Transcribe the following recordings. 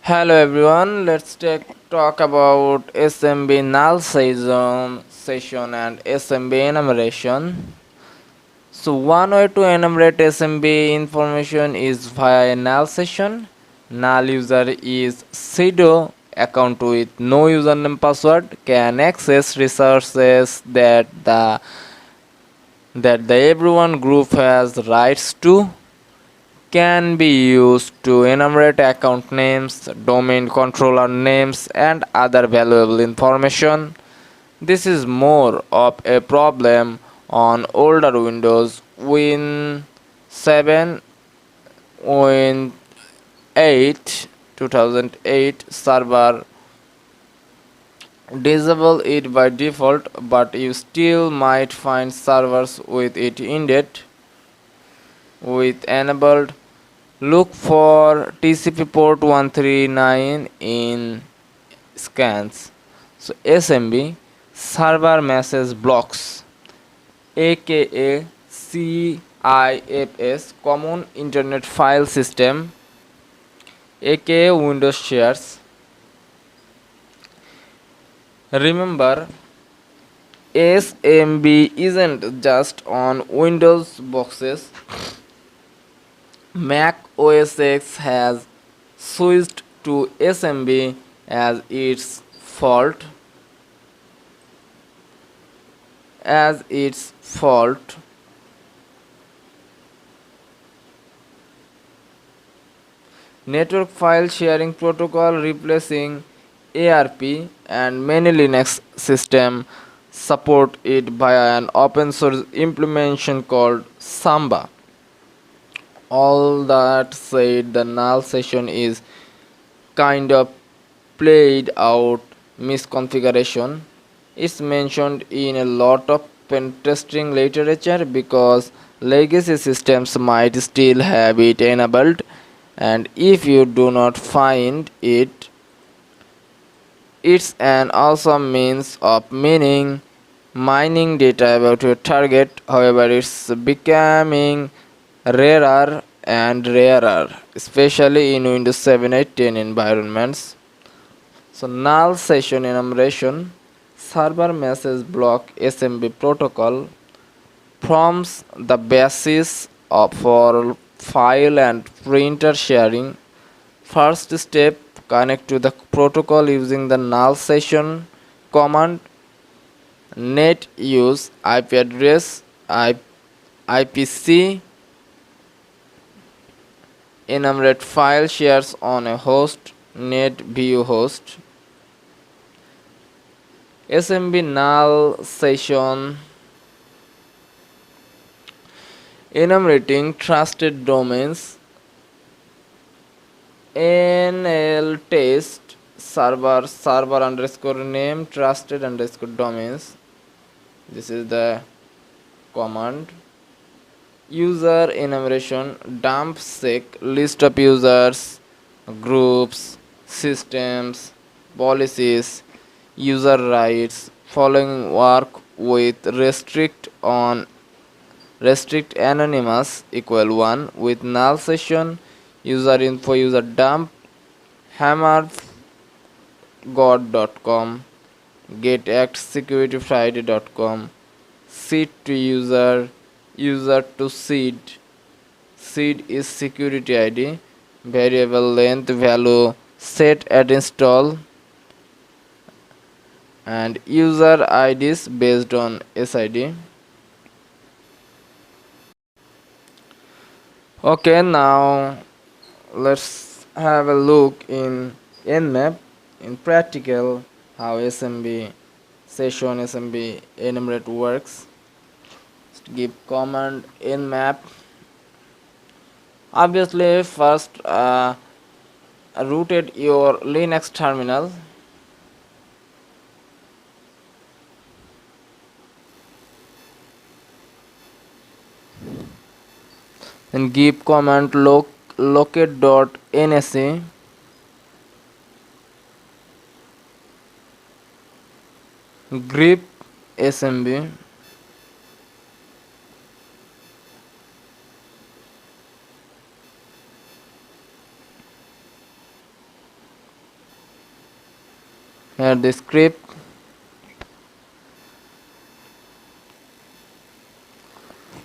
Hello everyone, talk about SMB null session and SMB enumeration. So one way to enumerate SMB information is via a null session. Null user is pseudo account with no username password can access resources that the everyone group has rights to, can be used to enumerate account names, domain controller names, and other valuable information. This is more of a problem on older Windows. Win 7, Win 8, 2008 server disable it by default, but you still might find servers with it indeed with enabled. Look for TCP port 139 in scans. So SMB server message blocks, aka CIFS, common internet file system, aka Windows shares. Remember, SMB isn't just on Windows boxes. Mac OS X has switched to SMB as its fault as its fault network file sharing protocol, replacing ARP, and many Linux systems support it via an open source implementation called Samba. All that said, the null session is kind of played out misconfiguration. It's mentioned in a lot of pentesting literature because legacy systems might still have it enabled, and if you do not find it, it's an awesome means of mining data about your target. However, it's becoming rarer and rarer, especially in Windows 7, 8, 10 environments. So null session enumeration server message block SMB protocol forms the basis for file and printer sharing. First step, connect to the protocol using the null session command. Net use IP address IPC enumerate file shares on a host net view host. SMB null session enumerating trusted domains. NL test server underscore name trusted underscore domains. This is the command. User enumeration dump sec list of users, groups, systems, policies, user rights. Following work with restrict anonymous equal 1 with null session user info user dump hammergod.com get act security friday.com seed to user to seed is security id variable length value set at install and user ids based on sid. Okay, now let's have a look in nmap in practical how SMB enumerate works. Just give command nmap. Obviously first rooted your Linux terminal. Then give command locate.nsa grep smb Here the script.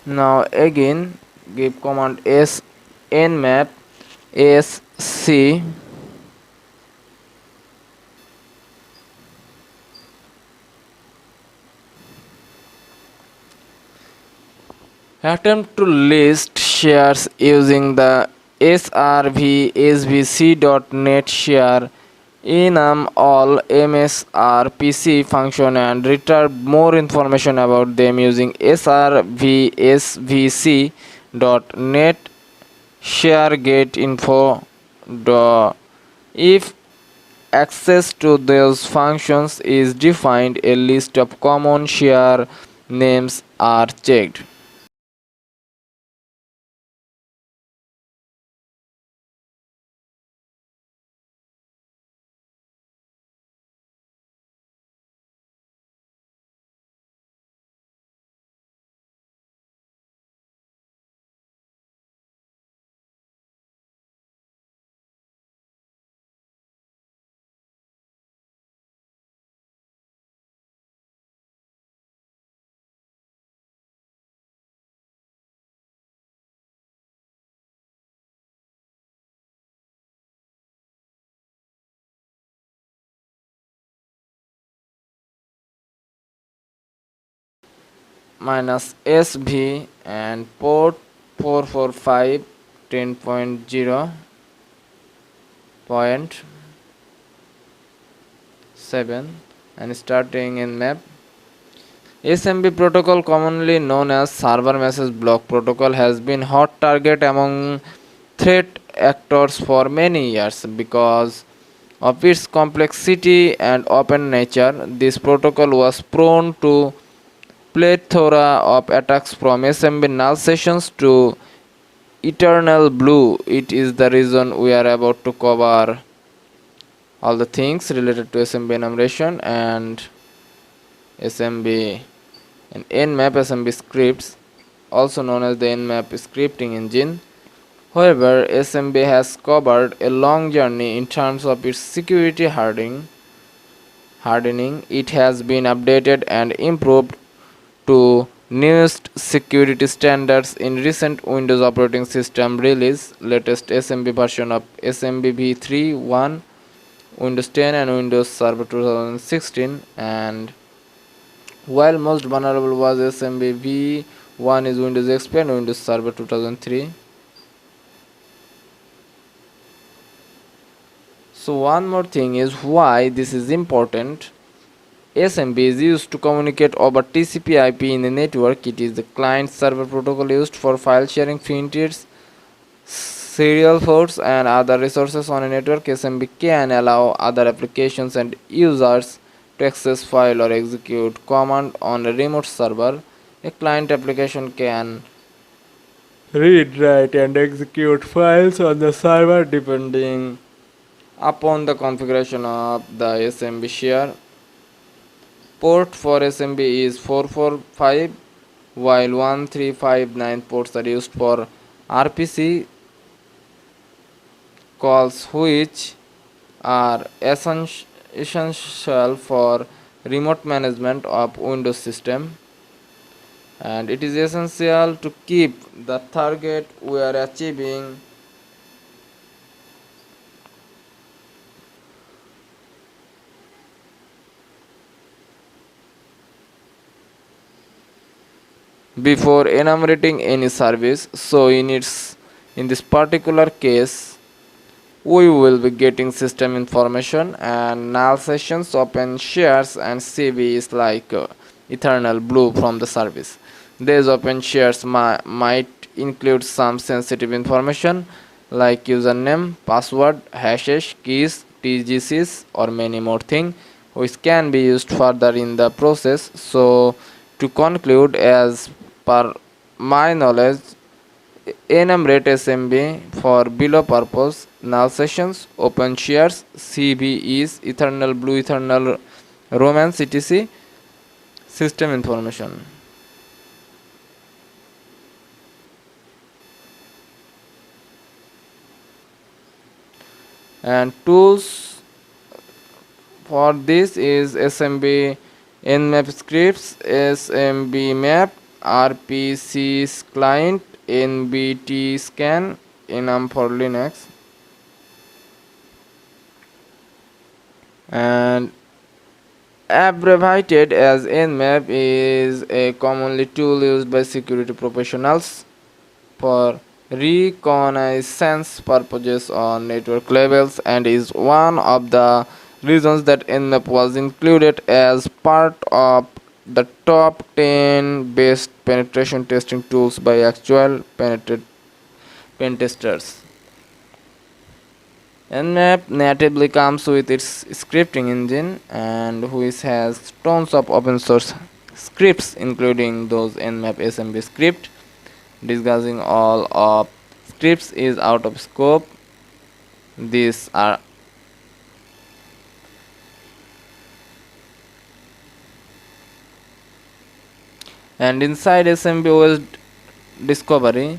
Now again give command s nmap sc attempt to list shares using the srv.svc.net share enum all msrpc function and return more information about them using srv.svc.net share get info. If access to those functions is defined, a list of common share names are checked. Minus SV and port 445 10.0.7 and starting in map. SMB protocol, commonly known as server message block protocol, has been hot target among threat actors for many years because of its complexity and open nature. This protocol was prone to plethora of attacks from SMB null sessions to eternal blue. It is the reason we are about to cover all the things related to SMB enumeration and SMB and Nmap SMB scripts, also known as the Nmap scripting engine. However, SMB has covered a long journey in terms of its security hardening. It has been updated and improved to newest security standards in recent Windows operating system release. Latest SMB version of SMB v3.1, Windows 10 and Windows Server 2016. And while most vulnerable was SMB v1 is Windows XP and Windows Server 2003. So one more thing is why this is important. SMB is used to communicate over TCP/IP in a network. It is the client-server protocol used for file sharing, printers, serial ports, and other resources on a network. SMB can allow other applications and users to access file or execute command on a remote server. A client application can read, write, and execute files on the server depending upon the configuration of the SMB share. Port for SMB is 445, while 1359 ports are used for RPC calls, which are essential for remote management of Windows system. And it is essential to keep the target we are achieving before enumerating any service. So in this particular case, we will be getting system information and null sessions, open shares, and CV is like eternal blue from the service. These open shares might include some sensitive information like username, password, hashes, keys, TGCs, or many more things, which can be used further in the process. So to conclude, as per my knowledge, enumerate SMB for below purpose: null sessions, open shares, CVEs, eternal blue, eternal romance, etc. System information. And tools for this is SMB nmap scripts, SMB map, RPC client, NBT scan, enum for Linux, and abbreviated as nmap is a commonly tool used by security professionals for reconnaissance purposes on network levels and is one of the reasons that nmap was included as part of the top 10 best penetration testing tools by actual pen testers. Nmap natively comes with its scripting engine and which has tons of open source scripts including those nmap SMB script. Discussing all of scripts is out of scope. These are and inside SMB OS discovery,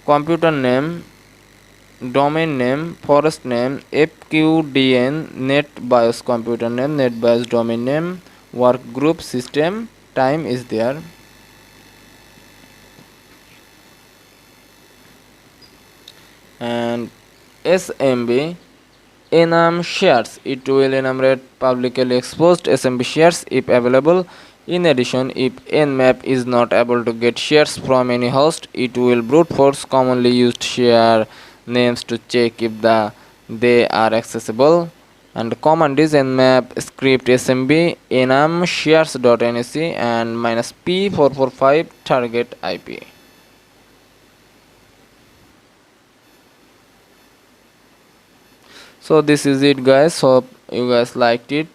computer name, domain name, forest name, FQDN, net BIOS computer name, net BIOS domain name, work group system time is there. And SMB enum shares, it will enumerate publicly exposed SMB shares if available. In addition, if nmap is not able to get shares from any host, it will brute force commonly used share names to check if they are accessible. And the command is nmap script smb enum shares.nec and -p445 target IP. So this is it guys, hope you guys liked it.